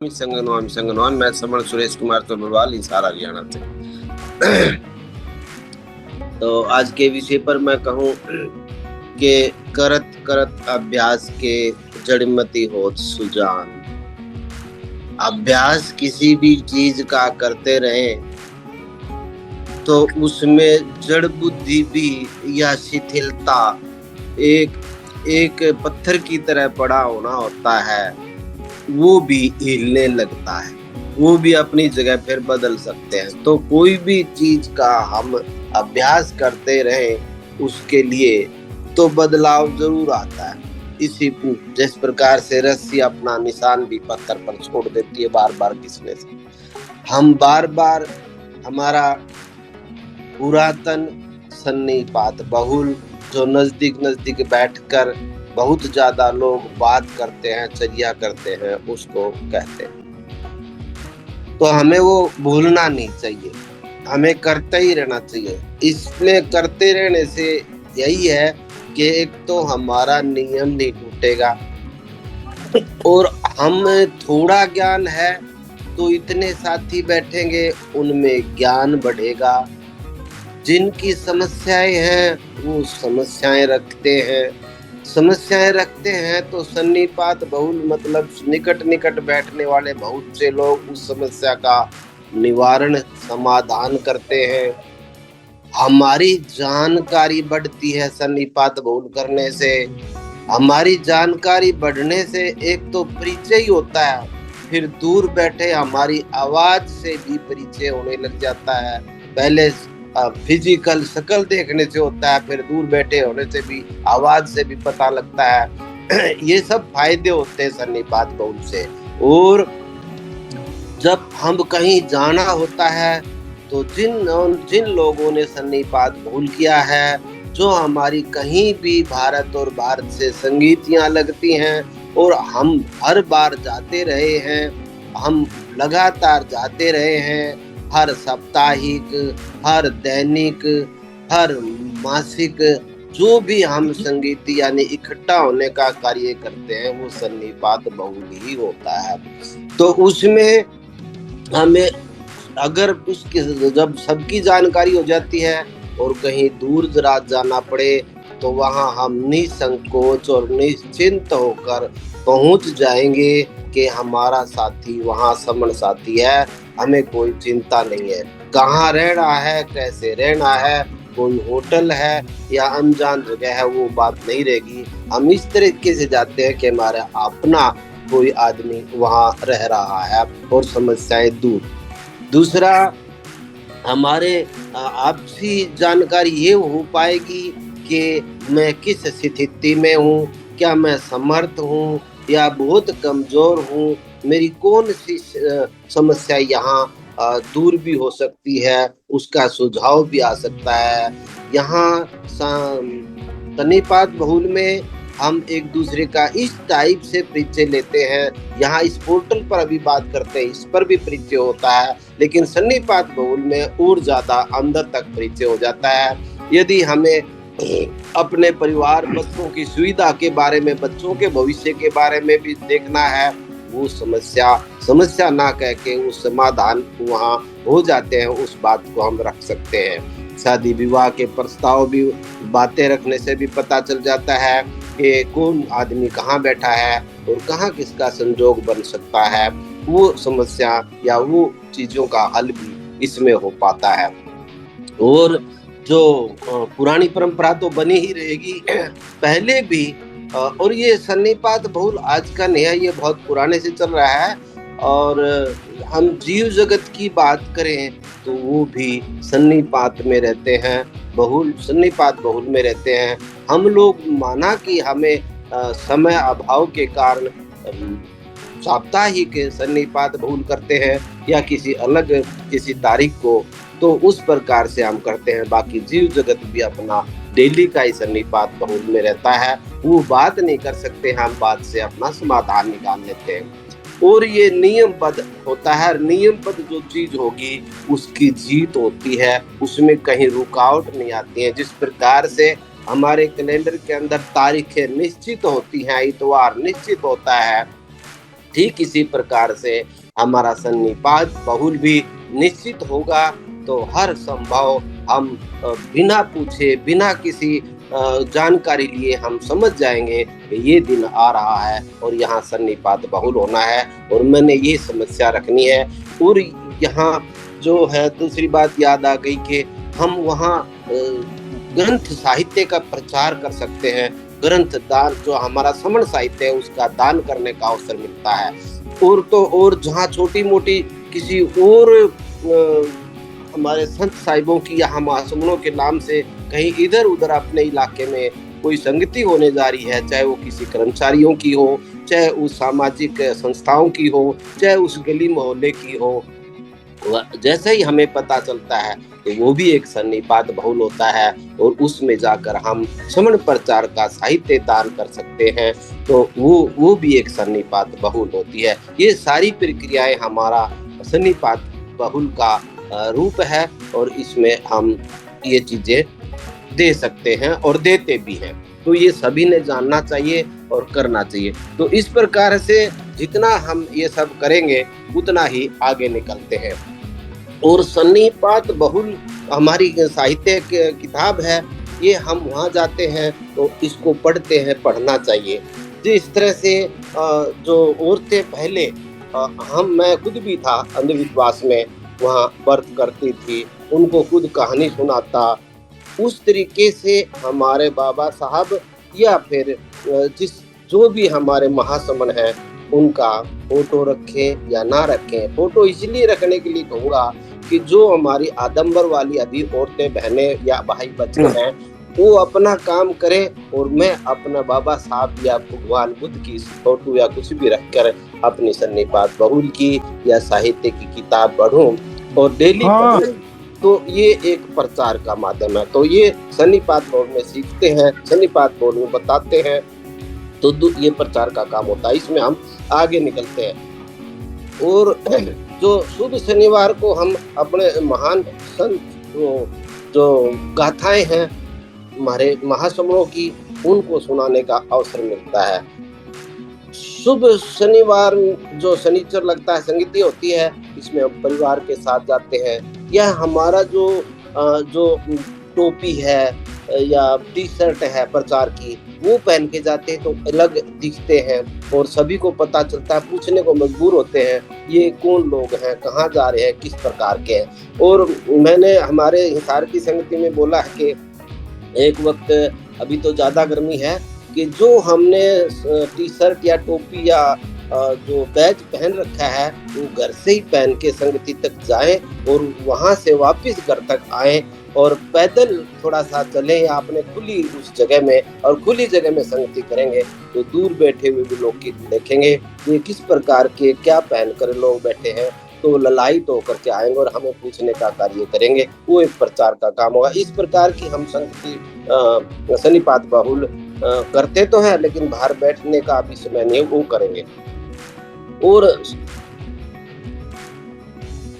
संगनवान मैं समण सुरेश कुमार तोबरवाल हिसार हरियाणा से। तो आज के विषय पर मैं कहूँ कि करत करत अभ्यास के जड़मती होत सुजान। अभ्यास किसी भी चीज का करते रहे तो उसमें जड़ बुद्धि भी या शिथिलता एक पत्थर की तरह पड़ा होना होता है, वो भी हिलने लगता है, वो भी अपनी जगह फिर बदल सकते हैं। तो कोई भी चीज का हम अभ्यास करते रहें उसके लिए तो बदलाव जरूर आता है। इसी जिस प्रकार से रस्सी अपना निशान भी पत्थर पर छोड़ देती है बार बार घिसने से, हम बार बार हमारा पुरातन सन्निपात बहुल जो नजदीक बैठकर बहुत ज्यादा लोग बात करते हैं, चर्चा करते हैं, उसको कहते हैं। तो हमें वो भूलना नहीं चाहिए, हमें करते ही रहना चाहिए। इसमें करते रहने से यही है कि एक तो हमारा नियम नहीं टूटेगा और हम थोड़ा ज्ञान है तो इतने साथी बैठेंगे उनमें ज्ञान बढ़ेगा। जिनकी समस्याएं हैं वो समस्याएं रखते हैं तो सन्निपात बहुल मतलब निकट बैठने वाले बहुत से लोग उस समस्या का निवारण समाधान करते हैं। हमारी जानकारी बढ़ती है सन्निपात बहुल करने से। हमारी जानकारी बढ़ने से एक तो परिचय ही होता है, फिर दूर बैठे हमारी आवाज से भी परिचय होने लग जाता है। पहले फिजिकल शक्ल देखने से होता है, फिर दूर बैठे होने से भी आवाज से भी पता लगता है। ये सब फायदे होते हैं सन्निपात बहुल से। और जब हम कहीं जाना होता है तो जिन लोगों ने सन्निपात बहुल किया है, जो हमारी कहीं भी भारत और भारत से संगीतियां लगती हैं और हम हर बार जाते रहे हैं, हम लगातार जाते रहे हैं, हर साप्ताहिक, हर दैनिक, हर मासिक, जो भी हम संगीत यानी इकट्ठा होने का कार्य करते हैं वो सन्निपात बहुल ही होता है। तो उसमें हमें अगर उसकी जब सबकी जानकारी हो जाती है और कहीं दूर दराज जाना पड़े तो वहां हम निसंकोच और निश्चिंत होकर पहुंच जाएंगे कि हमारा साथी वहां समण साथी है, हमें कोई चिंता नहीं है। कहाँ रहना है, कैसे रहना है, कोई होटल है या अनजान जगह है, वो बात नहीं रहेगी। हम इस तरीके से जाते हैं कि हमारा अपना कोई आदमी वहां रह रहा है और समस्याएं दूर। दूसरा, हमारे आपसी जानकारी ये हो पाएगी कि मैं किस स्थिति में हूँ, क्या मैं समर्थ हूँ या बहुत कमजोर हूँ, मेरी कौन सी समस्या यहाँ दूर भी हो सकती है, उसका सुझाव भी आ सकता है। यहाँ सन्निपात बहुल में हम एक दूसरे का इस टाइप से परिचय लेते हैं। यहाँ इस पोर्टल पर अभी बात करते हैं, इस पर भी परिचय होता है, लेकिन सन्निपात बहुल में और ज्यादा अंदर तक परिचय हो जाता है। यदि हमें अपने परिवार, बच्चों की सुविधा के बारे में, बच्चों के भविष्य के बारे में भी देखना है, वो समस्या ना कह के वो समाधान वहाँ हो जाते हैं, उस बात को हम रख सकते हैं। शादी विवाह के प्रस्ताव भी बातें रखने से भी पता चल जाता है कि कौन आदमी कहाँ बैठा है और कहाँ किसका संजोग बन सकता है। वो समस्या या वो चीजों का हल भी इसमें हो पाता है। और जो पुरानी परंपरा तो बनी ही रहेगी पहले भी, और ये सन्निपात बहुल आज का नहीं है, ये बहुत पुराने से चल रहा है। और हम जीव जगत की बात करें तो वो भी सन्निपात में रहते हैं, सन्निपात बहुल में रहते हैं। हम लोग माना कि हमें समय अभाव के कारण साप्ताहिक सन्निपात बहुल करते हैं या किसी तारीख को, तो उस प्रकार से हम करते हैं। बाकी जीव जगत भी अपना डेली का ही सन्निपात बहुल में रहता है, वो बात नहीं कर सकते, हम बात से अपना समाधान निकाल लेते हैं। और ये नियमबद्ध होता है, नियमबद्ध जो चीज होगी उसकी जीत होती है, उसमें कहीं रुकावट नहीं आती है। जिस प्रकार से हमारे कैलेंडर के अंदर तारीखें निश्चित होती हैं, इतवार निश्चित होता है, ठीक इसी प्रकार से हमारा सन्निपात बहुल भी निश्चित होगा, तो हर संभव हम बिना पूछे, बिना किसी जानकारी लिए हम समझ जाएँगे कि ये दिन आ रहा है और यहाँ सन्निपात बहुल होना है और मैंने ये समस्या रखनी है। और यहाँ जो है दूसरी बात याद आ गई कि हम वहाँ ग्रंथ साहित्य का प्रचार कर सकते हैं। ग्रंथ दान जो हमारा श्रवण साहित्य है उसका दान करने का अवसर मिलता है। और तो और जहाँ छोटी-मोटी किसी और हमारे संत साहिबों की या हम आश्रमों के नाम से कहीं इधर-उधर अपने इलाके में कोई संगति होने जा रही है, चाहे वो किसी कर्मचारियों की हो, चाहे उस सामाजिक संस्थाओं की हो, चाहे उस गली मोहल्ले की हो, जैसे ही हमें पता चलता है तो वो भी एक सन्निपात बहुल होता है और उसमें जाकर हम श्रवण प्रचार का साहित्य दान कर सकते हैं, तो वो भी एक सन्निपात बहुल होती है। ये सारी प्रक्रियाएं हमारा सन्निपात बहुल का रूप है और इसमें हम ये चीजें दे सकते हैं और देते भी हैं। तो ये सभी ने जानना चाहिए और करना चाहिए। तो इस प्रकार से जितना हम ये सब करेंगे उतना ही आगे निकलते हैं। और सन्निपात बहुल हमारी साहित्य किताब है, ये हम वहाँ जाते हैं तो इसको पढ़ते हैं, पढ़ना चाहिए। जिस तरह से जो औरतें पहले मैं खुद भी था अंधविश्वास में, वहाँ व्रत करती थी, उनको खुद कहानी सुनाता। उस तरीके से हमारे बाबा साहब या फिर जिस जो भी हमारे महासमन हैं उनका फोटो रखें या ना रखें। फोटो इसलिए रखने के लिए कहूँगा कि जो हमारी आडंबर वाली आदि औरतें, बहनें या भाई बच्चे हैं, वो अपना काम करें और मैं अपना बाबा साहब या भगवान बुद्ध की फोटो या कुछ भी रखकर अपनी सन्निपात बहुल की या साहित्य की किताब पढ़ूं और डेली पढ़ूं। तो ये एक प्रचार का माध्यम है। तो ये सन्निपात बहुल में सीखते हैं, सन्निपात बहुल में बताते हैं, तो ये प्रचार का काम होता है। इसमें हम आगे निकलते हैं। और जो शुभ शनिवार को हम अपने महान संत जो गाथाएं हैं हमारे महासमणों की, उनको सुनाने का अवसर मिलता है। शुभ शनिवार जो शनिचर लगता है, संगति होती है, इसमें हम परिवार के साथ जाते हैं। यह हमारा जो टोपी है या टी शर्ट है प्रचार की, वो पहन के जाते हैं तो अलग दिखते हैं और सभी को पता चलता है, पूछने को मजबूर होते हैं ये कौन लोग हैं, कहाँ जा रहे हैं, किस प्रकार के हैं। और मैंने हमारे हिसार की संगति में बोला है कि एक वक्त, अभी तो ज़्यादा गर्मी है, कि जो हमने टी शर्ट या टोपी या जो बैज पहन रखा है वो घर से ही पहन के संगति तक जाएं और वहाँ से वापस घर तक आएं और पैदल थोड़ा सा चलें या अपने खुली उस जगह में, और खुली जगह में संगति करेंगे तो दूर बैठे हुए भी लोग देखेंगे ये किस प्रकार के क्या पहनकर लोग बैठे हैं, तो ललायित होकर के आएंगे और हमें पूछने का कार्य करेंगे। वो एक प्रचार का काम होगा। इस प्रकार की हम संगति सन्निपात बहुल करते तो हैं, लेकिन बाहर बैठने का अभी समय नहीं, वो करेंगे।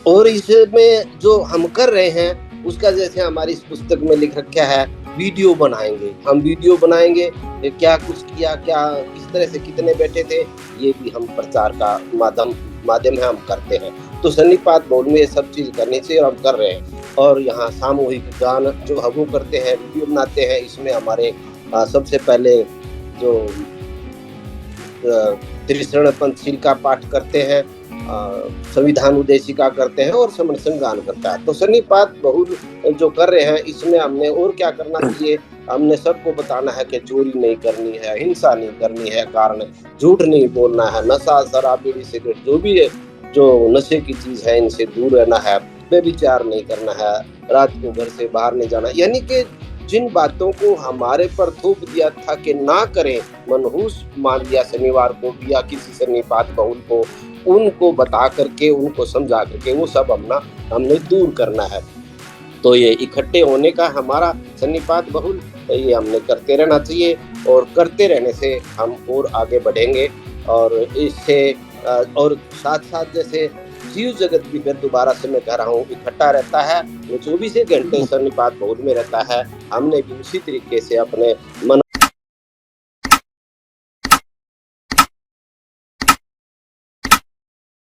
और इसमें जो हम कर रहे हैं उसका जैसे हमारी इस पुस्तक में लिख रखा है, वीडियो बनाएंगे। हम वीडियो बनाएंगे क्या कुछ किया, क्या किस तरह से कितने बैठे थे, ये भी हम प्रचार का माध्यम है, हम करते हैं। तो सन्निपात बहुल में ये सब चीज करनी चाहिए और हम कर रहे हैं। और यहाँ सामूहिक गान जो हम वो करते हैं, वीडियो बनाते हैं। इसमें हमारे सबसे पहले जो त्रिशरण पंचशील का पाठ करते हैं, संविधान उद्देशिका करते हैं और समण संगान करता है। तो सन्निपात बहुल जो कर रहे हैं इसमें हमने और क्या करना चाहिए, हमने सबको बताना है कि चोरी नहीं करनी है, हिंसा नहीं करनी है, कारण झूठ नहीं बोलना है, नशा शराब बीड़ी सिगरेट जो भी है, जो नशे की चीज है इनसे दूर रहना है, व्यभिचार नहीं करना है, रात को घर से बाहर नहीं जाना। यानी कि जिन बातों को हमारे पर थोप दिया था कि ना करें, मनहूस मान लिया शनिवार को भी या किसी सन्निपात बहुल को, उनको बता करके, उनको समझा करके वो सब हमने दूर करना है। तो ये इकट्ठे होने का हमारा सन्निपात बहुल, ये हमने करते रहना चाहिए और करते रहने से हम और आगे बढ़ेंगे। और इससे और साथ साथ जैसे जीव जगत भी फिर दोबारा से मैं कह रहा हूँ इकट्ठा रहता है, वो 24 घंटे सन्निपात बहुल में रहता है। हमने भी उसी तरीके से अपने मन